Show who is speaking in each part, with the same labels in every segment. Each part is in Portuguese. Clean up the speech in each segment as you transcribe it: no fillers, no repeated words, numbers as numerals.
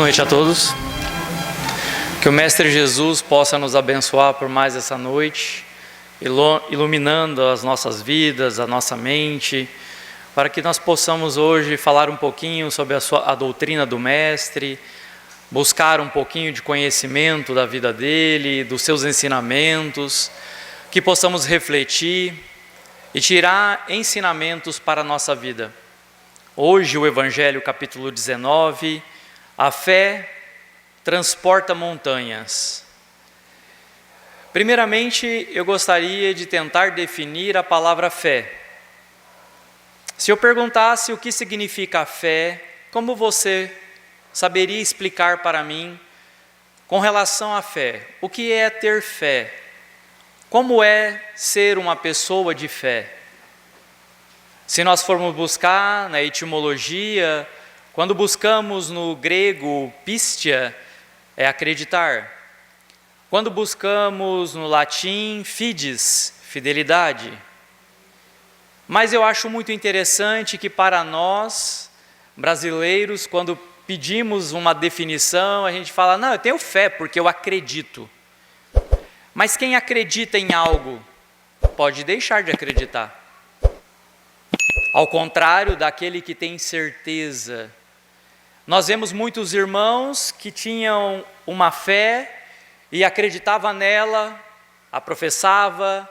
Speaker 1: noite a todos. Que o Mestre Jesus possa nos abençoar por mais essa noite, iluminando as nossas vidas, a nossa mente, para que nós possamos hoje falar um pouquinho sobre a doutrina do Mestre, buscar um pouquinho de conhecimento da vida dele, dos seus ensinamentos, que possamos refletir e tirar ensinamentos para a nossa vida. Hoje o Evangelho capítulo 19, a fé transporta montanhas. Primeiramente, eu gostaria de tentar definir a palavra fé. Se eu perguntasse o que significa a fé, como você saberia explicar para mim com relação à fé? O que é ter fé? Como é ser uma pessoa de fé? Se nós formos buscar na etimologia, quando buscamos no grego pistia, é acreditar. Quando buscamos no latim fides, fidelidade. Mas eu acho muito interessante que para nós, brasileiros, quando pedimos uma definição, a gente fala, não, eu tenho fé porque eu acredito. Mas quem acredita em algo pode deixar de acreditar. Ao contrário daquele que tem certeza. Nós vemos muitos irmãos que tinham uma fé e acreditava nela, a professava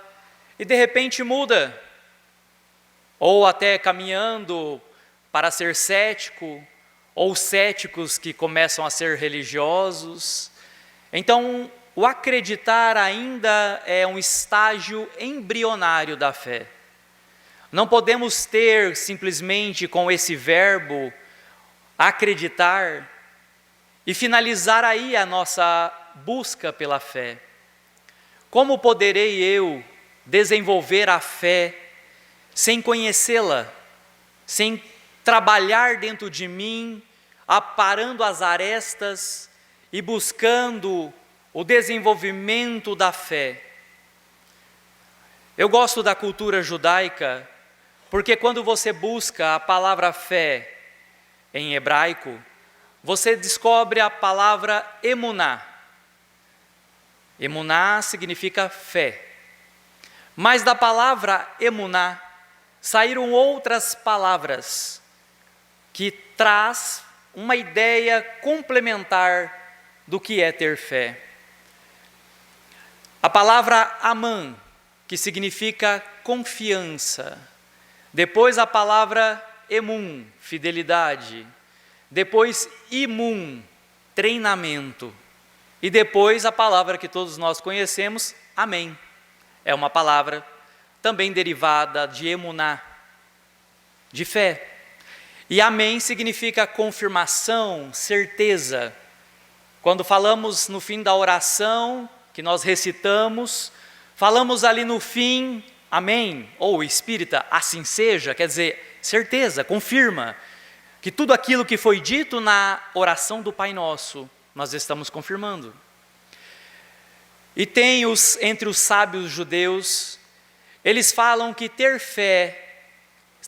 Speaker 1: e de repente muda. Ou até caminhando para ser cético, ou céticos que começam a ser religiosos. Então, o acreditar ainda é um estágio embrionário da fé. Não podemos ter simplesmente com esse verbo acreditar e finalizar aí a nossa busca pela fé. Como poderei eu desenvolver a fé sem conhecê-la, sem trabalhar dentro de mim, aparando as arestas e buscando o desenvolvimento da fé? Eu gosto da cultura judaica, porque quando você busca a palavra fé em hebraico, você descobre a palavra emuná. Emuná significa fé. Mas da palavra emuná saíram outras palavras que traz uma ideia complementar do que é ter fé. A palavra amã, que significa confiança. Depois a palavra emun, fidelidade. Depois imun, treinamento. E depois a palavra que todos nós conhecemos, amém. É uma palavra também derivada de emuná, de fé. E amém significa confirmação, certeza. Quando falamos no fim da oração, que nós recitamos, falamos ali no fim, amém, ou espírita, assim seja, quer dizer, certeza, confirma, que tudo aquilo que foi dito na oração do Pai Nosso, nós estamos confirmando. E tem entre os sábios judeus, eles falam que ter fé,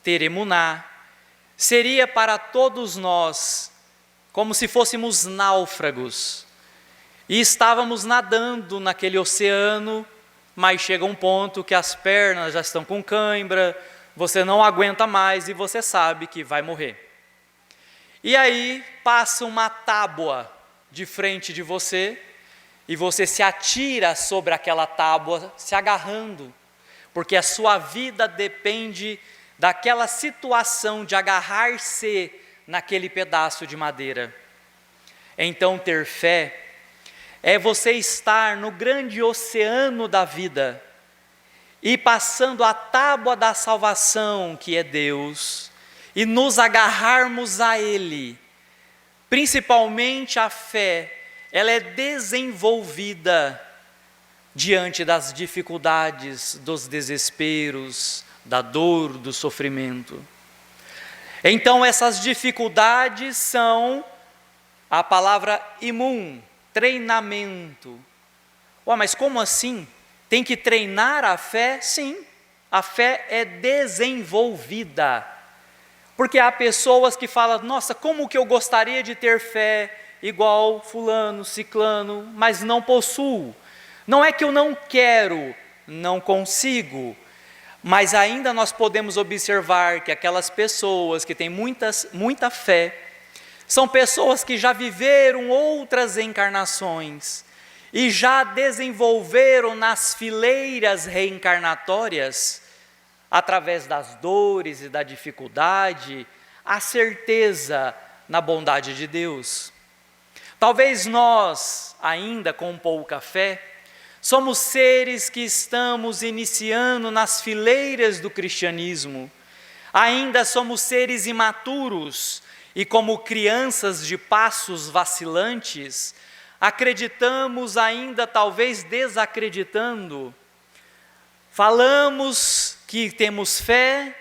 Speaker 1: ter emuná, seria para todos nós como se fôssemos náufragos, e estávamos nadando naquele oceano, mas chega um ponto que as pernas já estão com cãibra, você não aguenta mais e você sabe que vai morrer. E aí passa uma tábua de frente de você e você se atira sobre aquela tábua, se agarrando, porque a sua vida depende daquela situação de agarrar-se naquele pedaço de madeira. Então ter fé é você estar no grande oceano da vida e passando a tábua da salvação, que é Deus, e nos agarrarmos a Ele. Principalmente a fé, ela é desenvolvida diante das dificuldades, dos desesperos, da dor, do sofrimento. Então essas dificuldades são a palavra imun, treinamento. Mas como assim? Tem que treinar a fé? Sim, a fé é desenvolvida. Porque há pessoas que falam, nossa, como que eu gostaria de ter fé igual fulano, ciclano, mas não possuo. Não é que eu não quero, não consigo, mas ainda nós podemos observar que aquelas pessoas que têm muita fé, são pessoas que já viveram outras encarnações e já desenvolveram nas fileiras reencarnatórias, através das dores e da dificuldade, a certeza na bondade de Deus. Talvez nós, ainda com pouca fé, somos seres que estamos iniciando nas fileiras do cristianismo, ainda somos seres imaturos e, como crianças de passos vacilantes, acreditamos ainda, talvez desacreditando. Falamos que temos fé,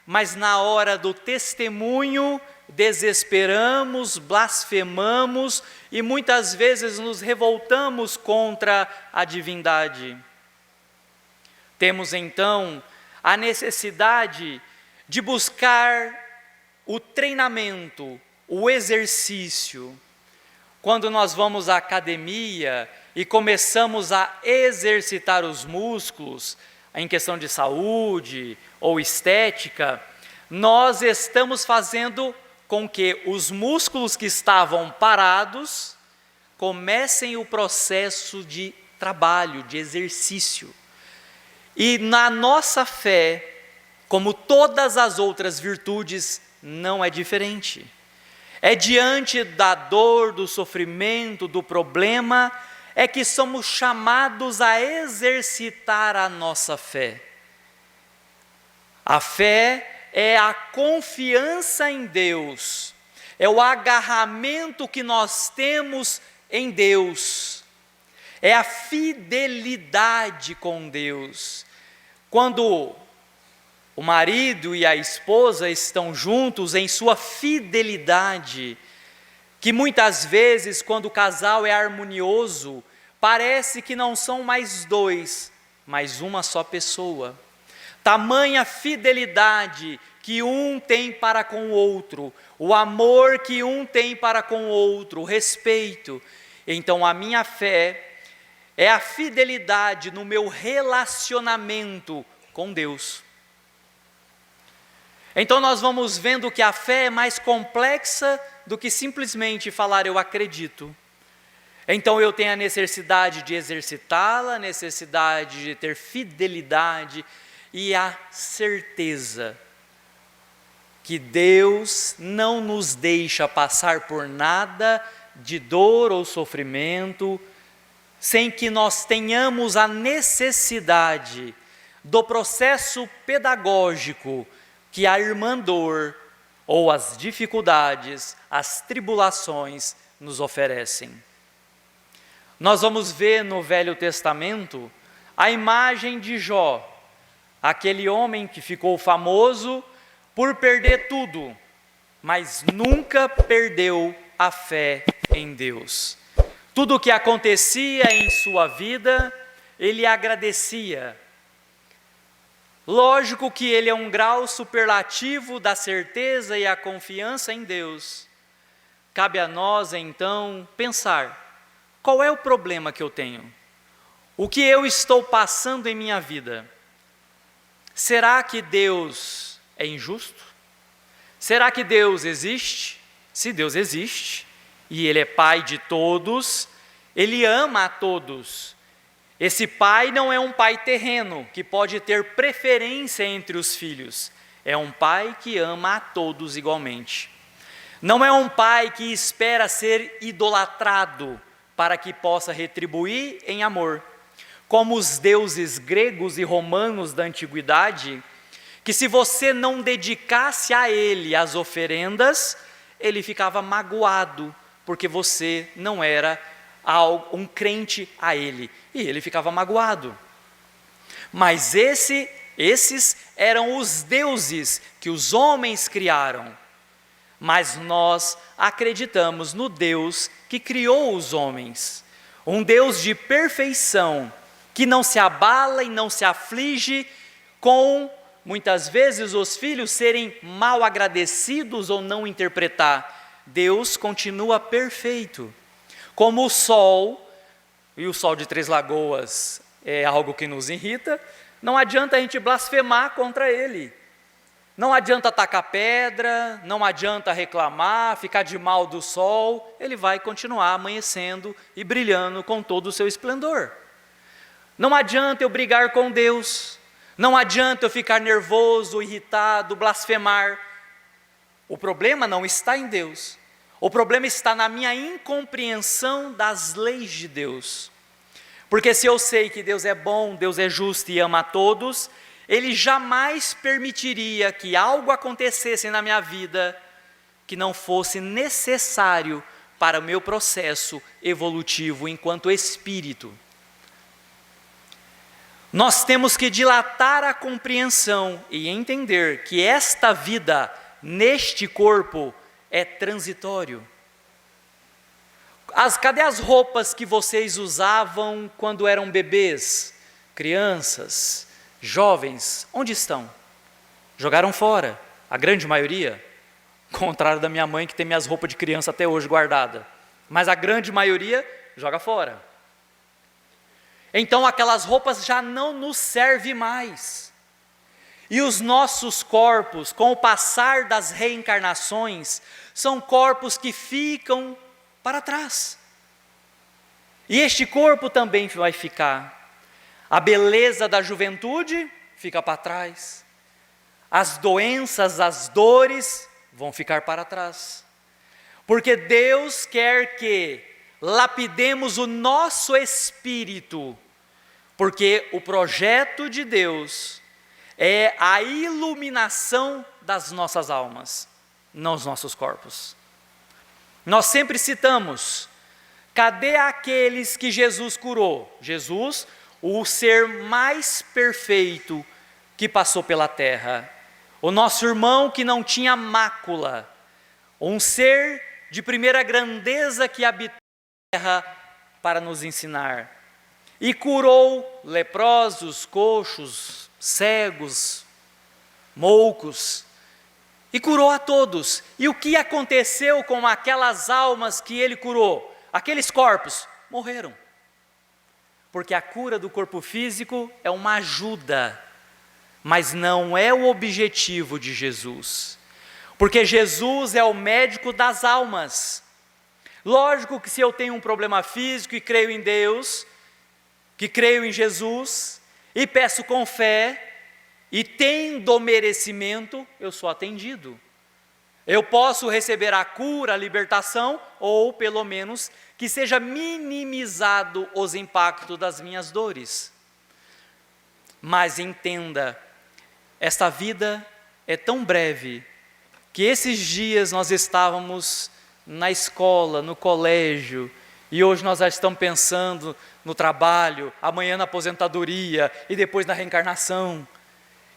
Speaker 1: mas na hora do testemunho desesperamos, blasfemamos e muitas vezes nos revoltamos contra a divindade. Temos então a necessidade de buscar o treinamento, o exercício. Quando nós vamos à academia e começamos a exercitar os músculos, em questão de saúde ou estética, nós estamos fazendo com que os músculos que estavam parados comecem o processo de trabalho, de exercício. E na nossa fé, como todas as outras virtudes, não é diferente. É diante da dor, do sofrimento, do problema, é que somos chamados a exercitar a nossa fé. A fé é a confiança em Deus, é o agarramento que nós temos em Deus, é a fidelidade com Deus. Quando o marido e a esposa estão juntos em sua fidelidade, que muitas vezes, quando o casal é harmonioso, parece que não são mais dois, mas uma só pessoa. Tamanha fidelidade que um tem para com o outro, o amor que um tem para com o outro, o respeito. Então a minha fé é a fidelidade no meu relacionamento com Deus. Então nós vamos vendo que a fé é mais complexa do que simplesmente falar eu acredito. Então eu tenho a necessidade de exercitá-la, a necessidade de ter fidelidade e a certeza que Deus não nos deixa passar por nada de dor ou sofrimento, sem que nós tenhamos a necessidade do processo pedagógico que a irmã-dor ou as dificuldades, as tribulações nos oferecem. Nós vamos ver no Velho Testamento a imagem de Jó, aquele homem que ficou famoso por perder tudo, mas nunca perdeu a fé em Deus. Tudo o que acontecia em sua vida, ele agradecia. Lógico que ele é um grau superlativo da certeza e a confiança em Deus. Cabe a nós, então, pensar, qual é o problema que eu tenho? O que eu estou passando em minha vida? Será que Deus é injusto? Será que Deus existe? Se Deus existe, e Ele é Pai de todos, Ele ama a todos. Esse pai não é um pai terreno, que pode ter preferência entre os filhos. É um pai que ama a todos igualmente. Não é um pai que espera ser idolatrado para que possa retribuir em amor. Como os deuses gregos e romanos da antiguidade, que se você não dedicasse a ele as oferendas, ele ficava magoado, porque você não era um crente a ele, e ele ficava magoado. Mas esses eram os deuses que os homens criaram, mas nós acreditamos no Deus que criou os homens, um Deus de perfeição, que não se abala e não se aflige com, muitas vezes, os filhos serem mal agradecidos ou não interpretar. Deus continua perfeito. Como o sol, e o sol de Três Lagoas é algo que nos irrita, não adianta a gente blasfemar contra ele. Não adianta tacar pedra, não adianta reclamar, ficar de mal do sol, ele vai continuar amanhecendo e brilhando com todo o seu esplendor. Não adianta eu brigar com Deus, não adianta eu ficar nervoso, irritado, blasfemar. O problema não está em Deus, o problema está na minha incompreensão das leis de Deus. Porque se eu sei que Deus é bom, Deus é justo e ama a todos, Ele jamais permitiria que algo acontecesse na minha vida que não fosse necessário para o meu processo evolutivo enquanto espírito. Nós temos que dilatar a compreensão e entender que esta vida neste corpo é transitório. Cadê as roupas que vocês usavam quando eram bebês, crianças, jovens? Onde estão? Jogaram fora, a grande maioria. Contrário da minha mãe, que tem minhas roupas de criança até hoje guardada. Mas a grande maioria joga fora. Então aquelas roupas já não nos servem mais. E os nossos corpos, com o passar das reencarnações, são corpos que ficam para trás. E este corpo também vai ficar. A beleza da juventude fica para trás. As doenças, as dores vão ficar para trás. Porque Deus quer que lapidemos o nosso espírito, porque o projeto de Deus é a iluminação das nossas almas, não os nossos corpos. Nós sempre citamos, cadê aqueles que Jesus curou? Jesus, o ser mais perfeito que passou pela terra, o nosso irmão que não tinha mácula, um ser de primeira grandeza que habitou terra para nos ensinar, e curou leprosos, coxos, cegos, moucos, e curou a todos. E o que aconteceu com aquelas almas que ele curou? Aqueles corpos morreram, porque a cura do corpo físico é uma ajuda, mas não é o objetivo de Jesus, porque Jesus é o médico das almas. Lógico que se eu tenho um problema físico e creio em Deus, que creio em Jesus, e peço com fé, e tendo merecimento, eu sou atendido. Eu posso receber a cura, a libertação, ou pelo menos que seja minimizado os impactos das minhas dores. Mas entenda, esta vida é tão breve, que esses dias nós estávamos na escola, no colégio, e hoje nós já estamos pensando no trabalho, amanhã na aposentadoria, e depois na reencarnação,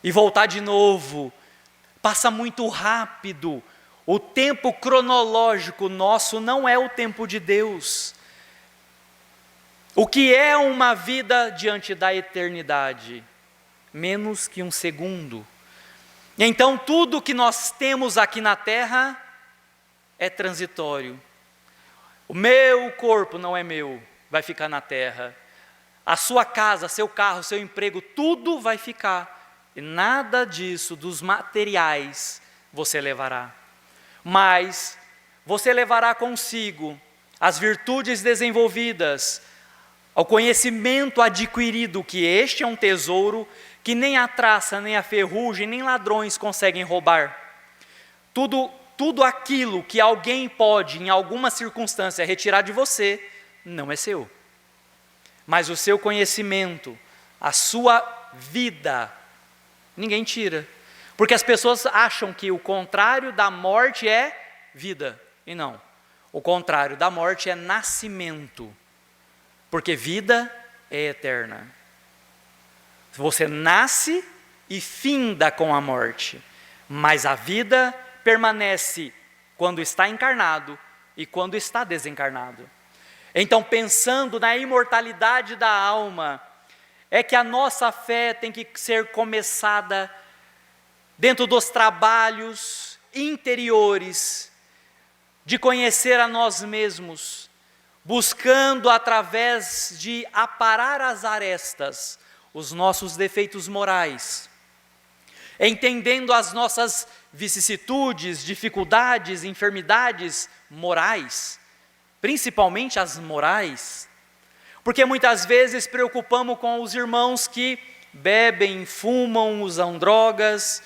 Speaker 1: e voltar de novo. Passa muito rápido. O tempo cronológico nosso não é o tempo de Deus. O que é uma vida diante da eternidade? Menos que um segundo. Então tudo que nós temos aqui na terra é transitório. O meu corpo não é meu, vai ficar na terra. A sua casa, seu carro, seu emprego, tudo vai ficar. E nada disso, dos materiais, você levará. Mas você levará consigo as virtudes desenvolvidas, o conhecimento adquirido, que este é um tesouro que nem a traça, nem a ferrugem, nem ladrões conseguem roubar. Tudo aquilo que alguém pode, em alguma circunstância, retirar de você, não é seu. Mas o seu conhecimento, a sua vida, ninguém tira. Porque as pessoas acham que o contrário da morte é vida. E não. O contrário da morte é nascimento. Porque vida é eterna. Você nasce e finda com a morte. Mas a vida permanece quando está encarnado e quando está desencarnado. Então, pensando na imortalidade da alma, é que a nossa fé tem que ser começada dentro dos trabalhos interiores, de conhecer a nós mesmos, buscando através de aparar as arestas, os nossos defeitos morais, entendendo as nossas vicissitudes, dificuldades, enfermidades morais, principalmente as morais, porque muitas vezes preocupamos com os irmãos que bebem, fumam, usam drogas,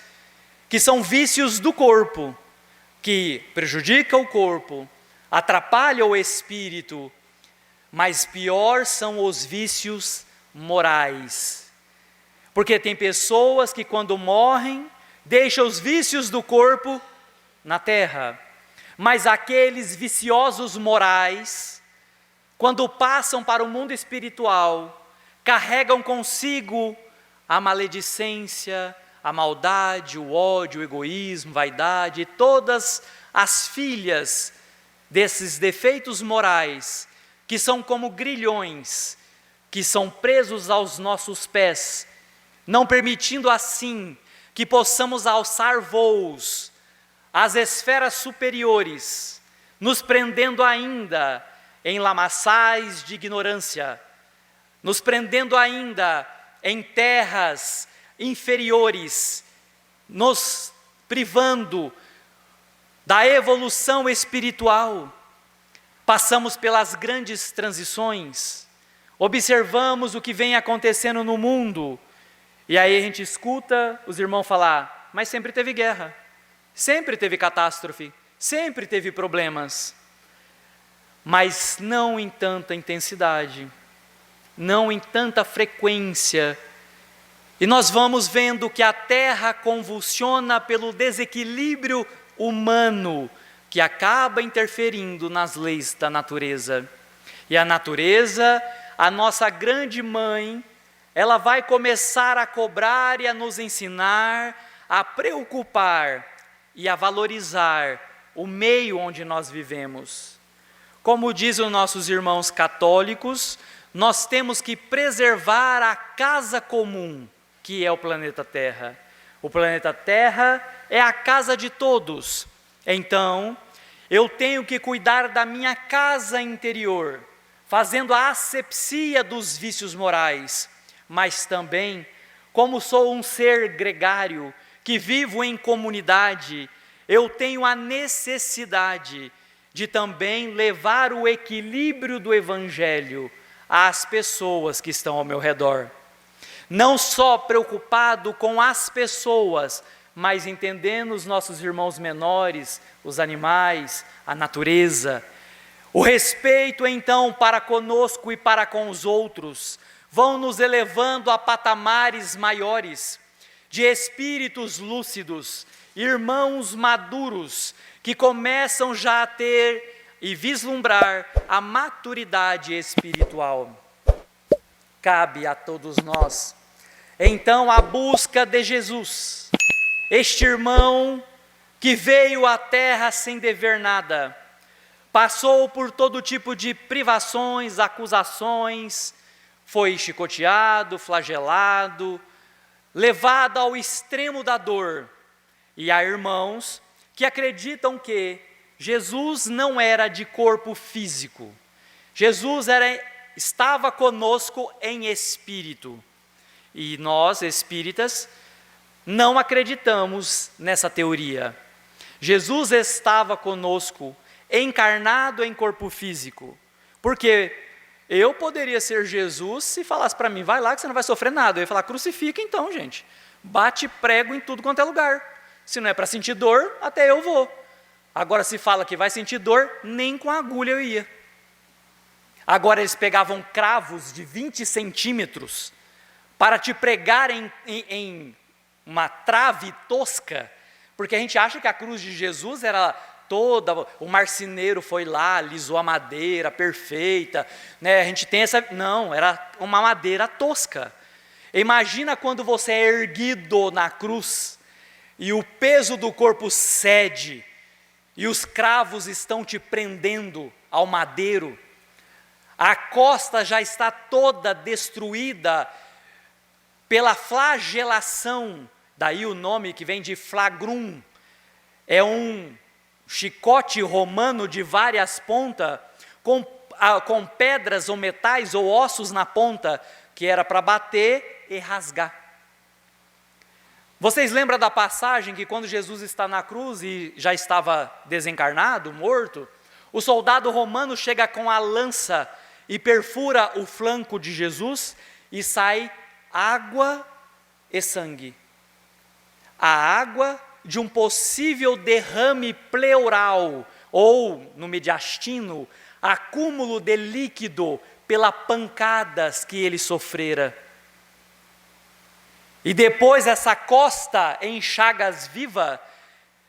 Speaker 1: que são vícios do corpo, que prejudicam o corpo, atrapalham o espírito, mas pior são os vícios morais. Porque tem pessoas que quando morrem, deixam os vícios do corpo na terra, mas aqueles viciosos morais, quando passam para o mundo espiritual, carregam consigo a maledicência, a maldade, o ódio, o egoísmo, vaidade, todas as filhas desses defeitos morais, que são como grilhões, que são presos aos nossos pés, não permitindo assim que possamos alçar voos às esferas superiores, nos prendendo ainda em lamaçais de ignorância, nos prendendo ainda em terras inferiores, nos privando da evolução espiritual. Passamos pelas grandes transições, observamos o que vem acontecendo no mundo, e aí a gente escuta os irmãos falar, mas sempre teve guerra, sempre teve catástrofe, sempre teve problemas, mas não em tanta intensidade, não em tanta frequência. E nós vamos vendo que a terra convulsiona pelo desequilíbrio humano, que acaba interferindo nas leis da natureza. E a natureza, a nossa grande mãe, ela vai começar a cobrar e a nos ensinar, a preocupar e a valorizar o meio onde nós vivemos. Como dizem os nossos irmãos católicos, nós temos que preservar a casa comum, que é o planeta Terra. O planeta Terra é a casa de todos. Então, eu tenho que cuidar da minha casa interior, fazendo a asepsia dos vícios morais, mas também, como sou um ser gregário, que vivo em comunidade, eu tenho a necessidade de também levar o equilíbrio do Evangelho às pessoas que estão ao meu redor. Não só preocupado com as pessoas, mas entendendo os nossos irmãos menores, os animais, a natureza. O respeito, então, para conosco e para com os outros, vão nos elevando a patamares maiores, de espíritos lúcidos, irmãos maduros, que começam já a ter e vislumbrar a maturidade espiritual. Cabe a todos nós, então, a busca de Jesus, este irmão que veio à terra sem dever nada, passou por todo tipo de privações, acusações, foi chicoteado, flagelado, levado ao extremo da dor. E há irmãos que acreditam que Jesus não era de corpo físico, Jesus estava conosco em espírito. E nós, espíritas, não acreditamos nessa teoria. Jesus estava conosco, encarnado em corpo físico, porque eu poderia ser Jesus se falasse para mim, vai lá que você não vai sofrer nada. Eu ia falar, crucifica então, gente, bate prego em tudo quanto é lugar. Se não é para sentir dor, até eu vou. Agora, se fala que vai sentir dor, nem com a agulha eu ia. Agora, eles pegavam cravos de 20 centímetros para te pregar em uma trave tosca, porque a gente acha que a cruz de Jesus era toda, o marceneiro foi lá, alisou a madeira perfeita, né? A gente tem essa, não, era uma madeira tosca. Imagina quando você é erguido na cruz, e o peso do corpo cede, e os cravos estão te prendendo ao madeiro, a costa já está toda destruída pela flagelação, daí o nome que vem de flagrum, é um chicote romano de várias pontas, com pedras ou metais ou ossos na ponta, que era para bater e rasgar. Vocês lembram da passagem que quando Jesus está na cruz e já estava desencarnado, morto, o soldado romano chega com a lança e perfura o flanco de Jesus e sai água e sangue. A água de um possível derrame pleural, ou no mediastino, acúmulo de líquido pelas pancadas que ele sofrera. E depois essa costa em chagas viva,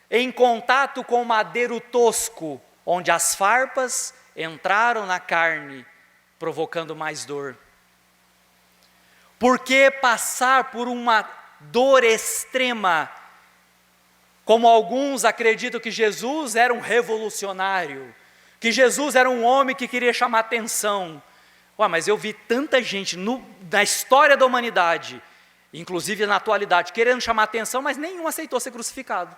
Speaker 1: em contato com o madeiro tosco, onde as farpas entraram na carne, provocando mais dor. Por que passar por uma dor extrema? Como alguns acreditam que Jesus era um revolucionário, que Jesus era um homem que queria chamar atenção. Mas eu vi tanta gente na história da humanidade, inclusive na atualidade, querendo chamar atenção, mas nenhum aceitou ser crucificado.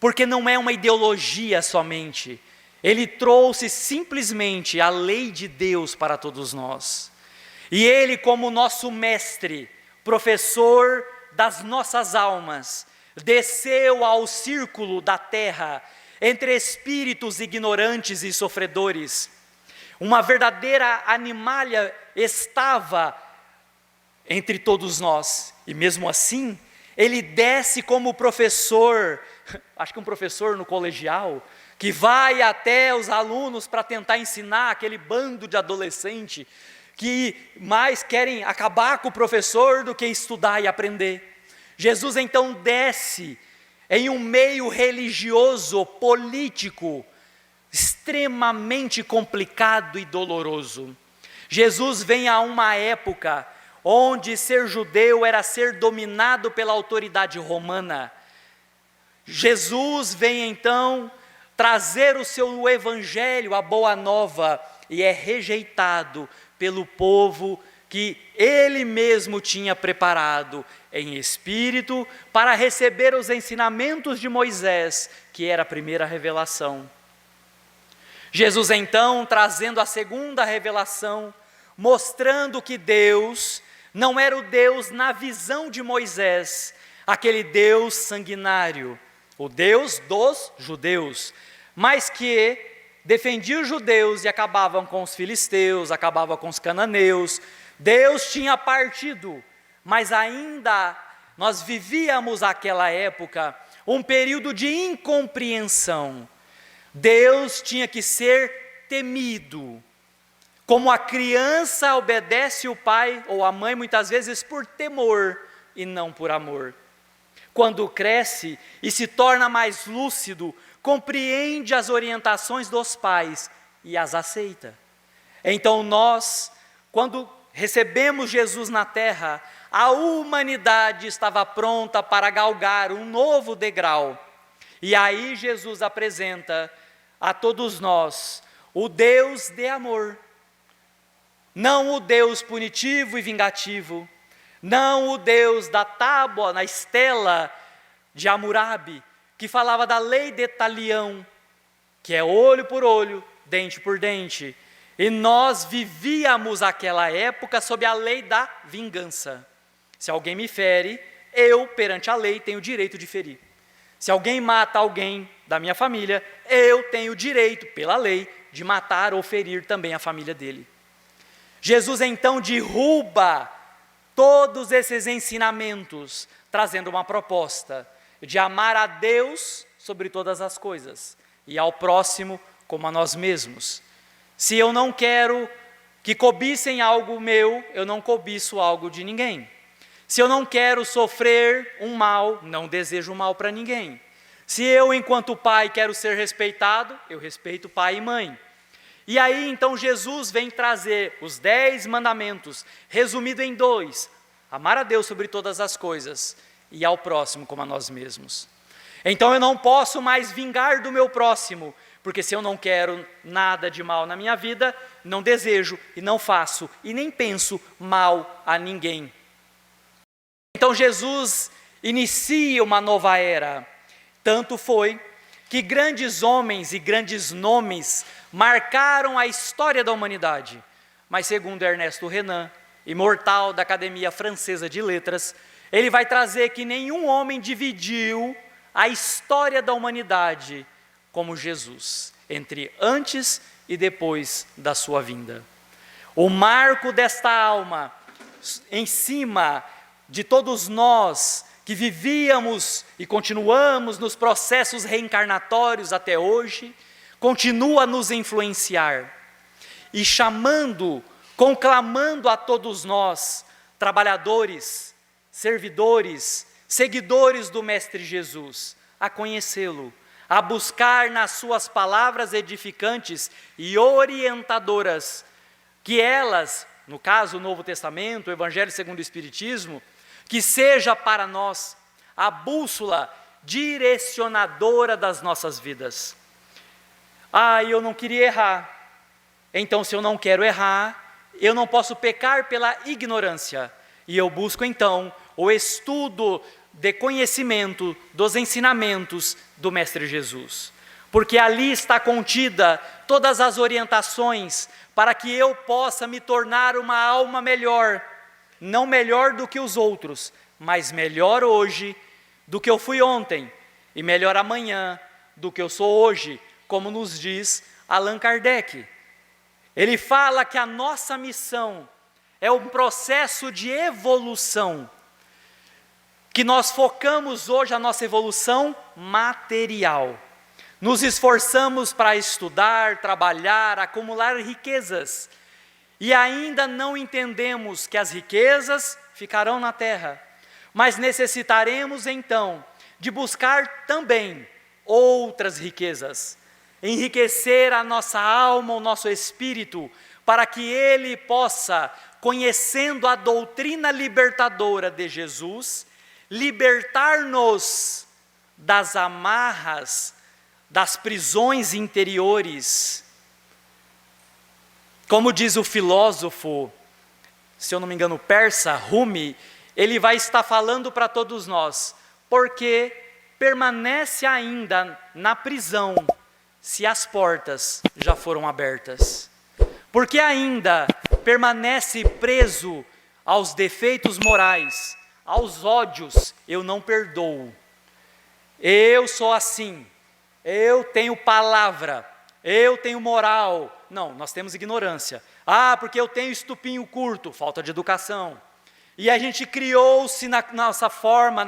Speaker 1: Porque não é uma ideologia somente, ele trouxe simplesmente a lei de Deus para todos nós. E ele, como nosso mestre, professor das nossas almas, desceu ao círculo da terra, entre espíritos ignorantes e sofredores. Uma verdadeira animalha estava entre todos nós, e mesmo assim, ele desce como professor, acho que um professor no colegial, que vai até os alunos para tentar ensinar aquele bando de adolescente, que mais querem acabar com o professor do que estudar e aprender. Jesus então desce em um meio religioso, político, extremamente complicado e doloroso. Jesus vem a uma época onde ser judeu era ser dominado pela autoridade romana. Jesus vem então trazer o seu evangelho, a boa nova, e é rejeitado pelo povo que ele mesmo tinha preparado em espírito para receber os ensinamentos de Moisés, que era a primeira revelação. Jesus então trazendo a segunda revelação, mostrando que Deus não era o Deus na visão de Moisés, aquele Deus sanguinário, o Deus dos judeus, mas que defendia os judeus e acabavam com os filisteus, acabava com os cananeus. Deus tinha partido, mas ainda nós vivíamos aquela época um período de incompreensão. Deus tinha que ser temido, como a criança obedece o pai ou a mãe muitas vezes por temor e não por amor. Quando cresce e se torna mais lúcido, compreende as orientações dos pais e as aceita. Então nós, quando recebemos Jesus na terra, a humanidade estava pronta para galgar um novo degrau. E aí Jesus apresenta a todos nós o Deus de amor, não o Deus punitivo e vingativo, não o Deus da tábua, na estela de Hammurabi, que falava da lei de Talião, que é olho por olho, dente por dente. E nós vivíamos aquela época sob a lei da vingança. Se alguém me fere, eu, perante a lei, tenho o direito de ferir. Se alguém mata alguém da minha família, eu tenho o direito, pela lei, de matar ou ferir também a família dele. Jesus então derruba todos esses ensinamentos, trazendo uma proposta de amar a Deus sobre todas as coisas e ao próximo como a nós mesmos. Se eu não quero que cobicem algo meu, eu não cobiço algo de ninguém. Se eu não quero sofrer um mal, não desejo mal para ninguém. Se eu, enquanto pai, quero ser respeitado, eu respeito pai e mãe. E aí, então, Jesus vem trazer os 10 mandamentos, resumido em 2, amar a Deus sobre todas as coisas e ao próximo como a nós mesmos. Então, eu não posso mais vingar do meu próximo, porque se eu não quero nada de mal na minha vida, não desejo e não faço e nem penso mal a ninguém. Então, Jesus inicia uma nova era, Tanto foi que grandes homens e grandes nomes marcaram a história da humanidade. Mas segundo Ernesto Renan, imortal da Academia Francesa de Letras, ele vai trazer que nenhum homem dividiu a história da humanidade como Jesus, entre antes e depois da sua vinda. O marco desta alma, em cima de todos nós que vivíamos e continuamos nos processos reencarnatórios até hoje, continua a nos influenciar e chamando, conclamando a todos nós, trabalhadores, servidores, seguidores do Mestre Jesus, a conhecê-lo, a buscar nas suas palavras edificantes e orientadoras, que elas, no caso o Novo Testamento, o Evangelho segundo o Espiritismo, que seja para nós a bússola direcionadora das nossas vidas. Eu não queria errar. Então, se eu não quero errar, eu não posso pecar pela ignorância. E eu busco, então, o estudo de conhecimento dos ensinamentos do Mestre Jesus. Porque ali está contida todas as orientações para que eu possa me tornar uma alma melhor. Não melhor do que os outros, mas melhor hoje do que eu fui ontem. E melhor amanhã do que eu sou hoje, como nos diz Allan Kardec. Ele fala que a nossa missão é um processo de evolução, que nós focamos hoje a nossa evolução material. Nos esforçamos para estudar, trabalhar, acumular riquezas, e ainda não entendemos que as riquezas ficarão na terra, mas necessitaremos então de buscar também outras riquezas, enriquecer a nossa alma, o nosso espírito, para que ele possa, conhecendo a doutrina libertadora de Jesus, libertar-nos das amarras, das prisões interiores. Como diz o filósofo, se eu não me engano, persa, Rumi, ele vai estar falando para todos nós, porque permanece ainda na prisão se as portas já foram abertas. Porque ainda permanece preso aos defeitos morais, aos ódios, eu não perdoo. Eu sou assim, eu tenho palavra, eu tenho moral. Não, nós temos ignorância. Porque eu tenho estupinho curto, falta de educação. E a gente criou-se na nossa forma,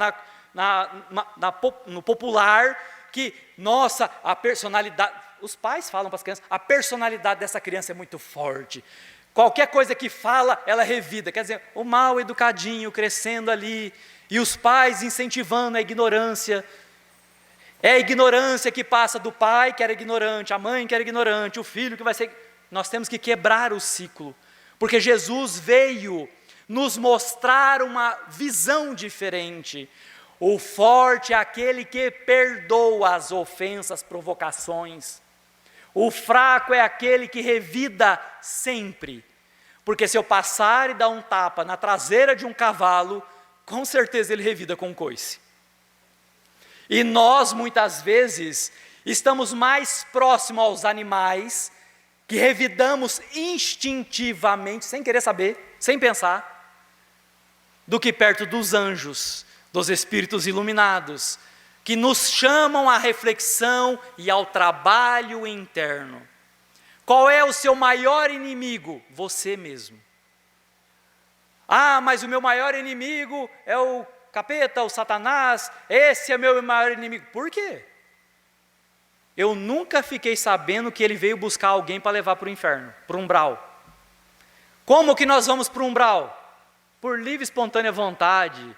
Speaker 1: no popular, que, nossa, a personalidade, os pais falam para as crianças, a personalidade dessa criança é muito forte. Qualquer coisa que fala, ela é revida. Quer dizer, o mal educadinho crescendo ali, e os pais incentivando a ignorância. É a ignorância que passa do pai que era ignorante, a mãe que era ignorante, o filho que vai ser... Nós temos que quebrar o ciclo, porque Jesus veio nos mostrar uma visão diferente. O forte é aquele que perdoa as ofensas, provocações. O fraco é aquele que revida sempre. Porque se eu passar e dar um tapa na traseira de um cavalo, com certeza ele revida com um coice. E nós, muitas vezes, estamos mais próximos aos animais, que revidamos instintivamente, sem querer saber, sem pensar, do que perto dos anjos, dos espíritos iluminados, que nos chamam à reflexão e ao trabalho interno. Qual é o seu maior inimigo? Você mesmo. Mas o meu maior inimigo é o capeta, o Satanás, esse é meu maior inimigo. Por quê? Eu nunca fiquei sabendo que ele veio buscar alguém para levar para o inferno, para o umbral. Como que nós vamos para o umbral? Por livre e espontânea vontade,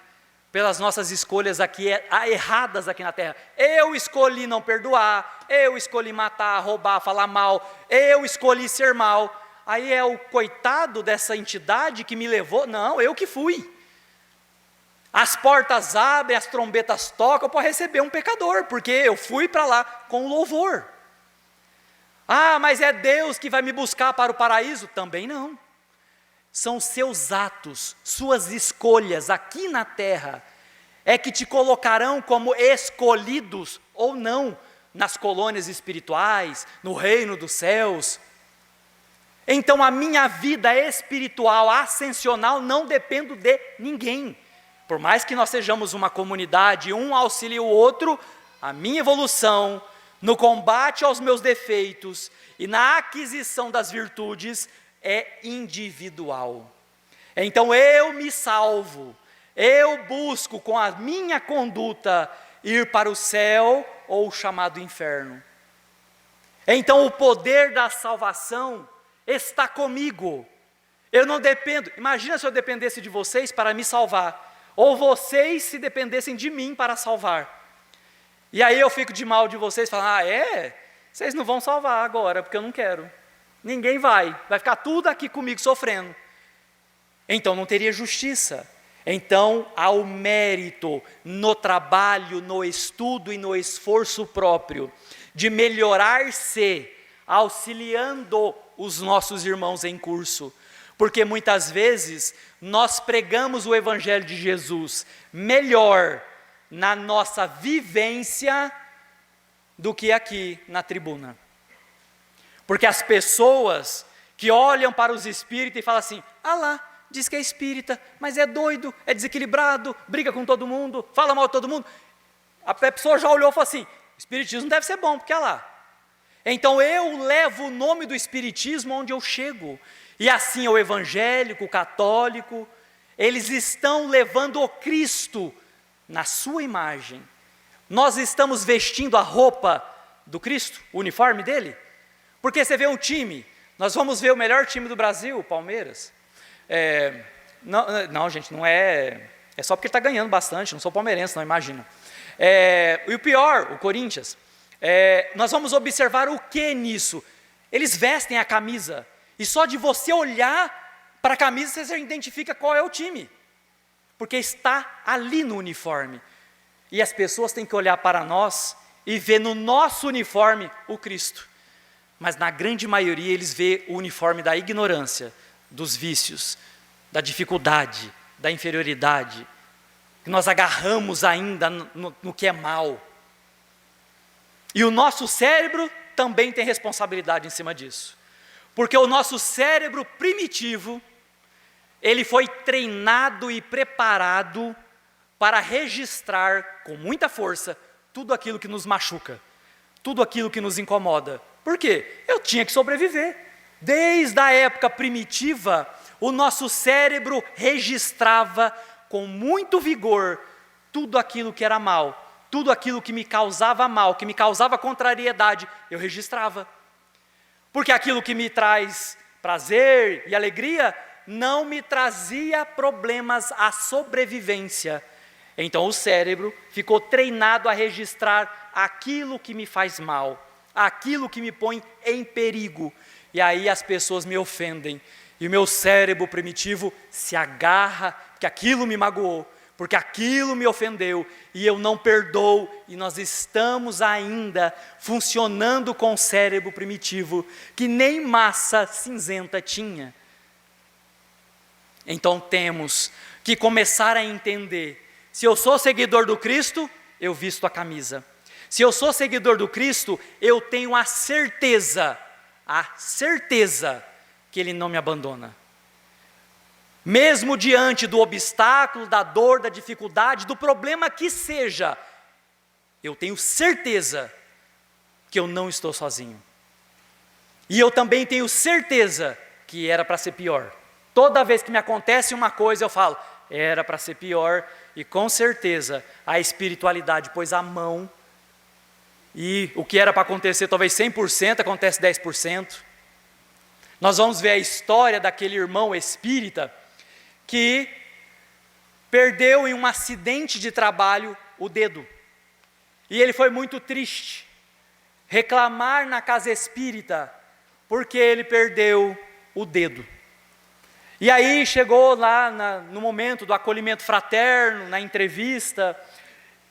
Speaker 1: pelas nossas escolhas aqui, erradas aqui na terra. Eu escolhi não perdoar, eu escolhi matar, roubar, falar mal, eu escolhi ser mal. Aí é o coitado dessa entidade que me levou? Não, eu que fui. As portas abrem, as trombetas tocam para receber um pecador, porque eu fui para lá com louvor. Mas é Deus que vai me buscar para o paraíso? Também não. São seus atos, suas escolhas aqui na terra, é que te colocarão como escolhidos ou não nas colônias espirituais, no reino dos céus. Então a minha vida espiritual, ascensional, não depende de ninguém. Por mais que nós sejamos uma comunidade, um auxilia o outro, a minha evolução no combate aos meus defeitos e na aquisição das virtudes é individual. Então eu me salvo, eu busco com a minha conduta ir para o céu ou o chamado inferno. Então o poder da salvação está comigo. Eu não dependo, imagina se eu dependesse de vocês para me salvar, ou vocês se dependessem de mim para salvar. E aí eu fico de mal de vocês, falando, vocês não vão salvar agora, porque eu não quero. Ninguém vai ficar tudo aqui comigo sofrendo. Então não teria justiça. Então há o mérito no trabalho, no estudo e no esforço próprio, de melhorar-se, auxiliando os nossos irmãos em curso. Porque muitas vezes nós pregamos o Evangelho de Jesus melhor na nossa vivência do que aqui na tribuna. Porque as pessoas que olham para os espíritas e falam assim, lá, diz que é espírita, mas é doido, é desequilibrado, briga com todo mundo, fala mal de todo mundo. A pessoa já olhou e falou assim, o espiritismo não deve ser bom, porque é lá. Então eu levo o nome do espiritismo onde eu chego. E assim o evangélico, o católico, eles estão levando o Cristo na sua imagem. Nós estamos vestindo a roupa do Cristo, o uniforme dele. Porque você vê um time, nós vamos ver o melhor time do Brasil, o Palmeiras. Não, gente, não é só porque ele está ganhando bastante, não sou palmeirense, não, imagina. E o pior, o Corinthians. Nós vamos observar o que nisso? Eles vestem a camisa, e só de você olhar para a camisa, você já identifica qual é o time. Porque está ali no uniforme. E as pessoas têm que olhar para nós e ver no nosso uniforme o Cristo. Mas na grande maioria eles veem o uniforme da ignorância, dos vícios, da dificuldade, da inferioridade, que nós agarramos ainda no que é mal. E o nosso cérebro também tem responsabilidade em cima disso. Porque o nosso cérebro primitivo, ele foi treinado e preparado para registrar com muita força tudo aquilo que nos machuca, tudo aquilo que nos incomoda. Por quê? Eu tinha que sobreviver. Desde a época primitiva, o nosso cérebro registrava com muito vigor tudo aquilo que era mal, tudo aquilo que me causava mal, que me causava contrariedade, eu registrava. Porque aquilo que me traz prazer e alegria não me trazia problemas à sobrevivência. Então o cérebro ficou treinado a registrar aquilo que me faz mal, aquilo que me põe em perigo. E aí as pessoas me ofendem. E o meu cérebro primitivo se agarra, porque aquilo me magoou, porque aquilo me ofendeu, e eu não perdoo, e nós estamos ainda funcionando com o cérebro primitivo, que nem massa cinzenta tinha. Então temos que começar a entender, se eu sou seguidor do Cristo, eu visto a camisa. Se eu sou seguidor do Cristo, eu tenho a certeza que Ele não me abandona. Mesmo diante do obstáculo, da dor, da dificuldade, do problema que seja, eu tenho certeza que eu não estou sozinho. E eu também tenho certeza que era para ser pior. Toda vez que me acontece uma coisa, eu falo, era para ser pior, e com certeza a espiritualidade pôs a mão, e o que era para acontecer talvez 100%, acontece 10%. Nós vamos ver a história daquele irmão espírita que perdeu em um acidente de trabalho o dedo. E ele foi muito triste, reclamar na casa espírita, porque ele perdeu o dedo. E aí chegou lá no momento do acolhimento fraterno, na entrevista,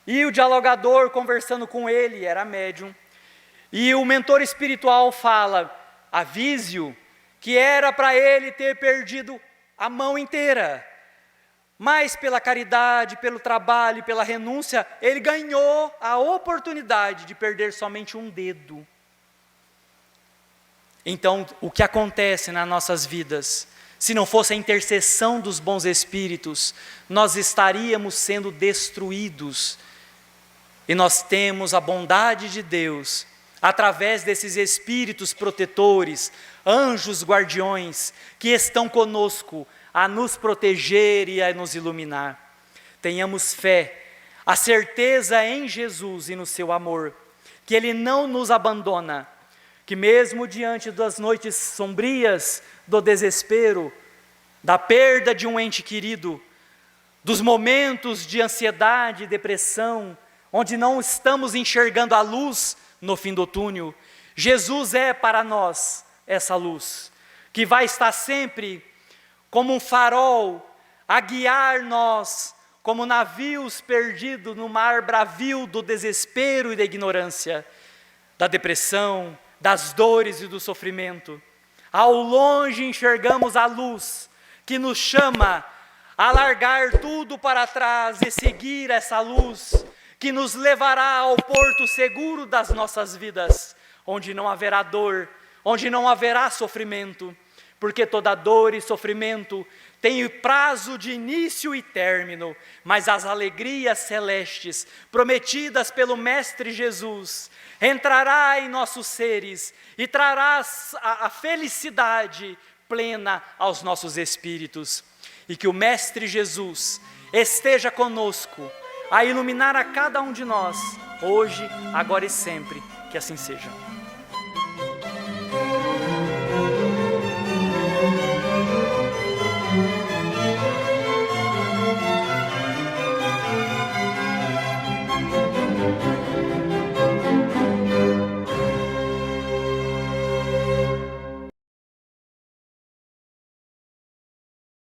Speaker 1: e o dialogador conversando com ele, era médium, e o mentor espiritual fala, avise-o, que era para ele ter perdido a mão inteira, mas pela caridade, pelo trabalho, pela renúncia, ele ganhou a oportunidade de perder somente um dedo. Então, o que acontece nas nossas vidas, se não fosse a intercessão dos bons espíritos, nós estaríamos sendo destruídos. E nós temos a bondade de Deus, através desses espíritos protetores, anjos guardiões, que estão conosco, a nos proteger e a nos iluminar. Tenhamos fé, a certeza em Jesus e no seu amor, que Ele não nos abandona, que mesmo diante das noites sombrias, do desespero, da perda de um ente querido, dos momentos de ansiedade e depressão, onde não estamos enxergando a luz no fim do túnel, Jesus é para nós essa luz, que vai estar sempre como um farol, a guiar nós, como navios perdidos no mar bravio do desespero e da ignorância, da depressão, das dores e do sofrimento. Ao longe enxergamos a luz, que nos chama a largar tudo para trás e seguir essa luz, que nos levará ao porto seguro das nossas vidas, onde não haverá dor, onde não haverá sofrimento, porque toda dor e sofrimento tem prazo de início e término, mas as alegrias celestes, prometidas pelo Mestre Jesus, entrará em nossos seres e trará a felicidade plena aos nossos espíritos. E que o Mestre Jesus esteja conosco, a iluminar a cada um de nós, hoje, agora e sempre, que assim seja.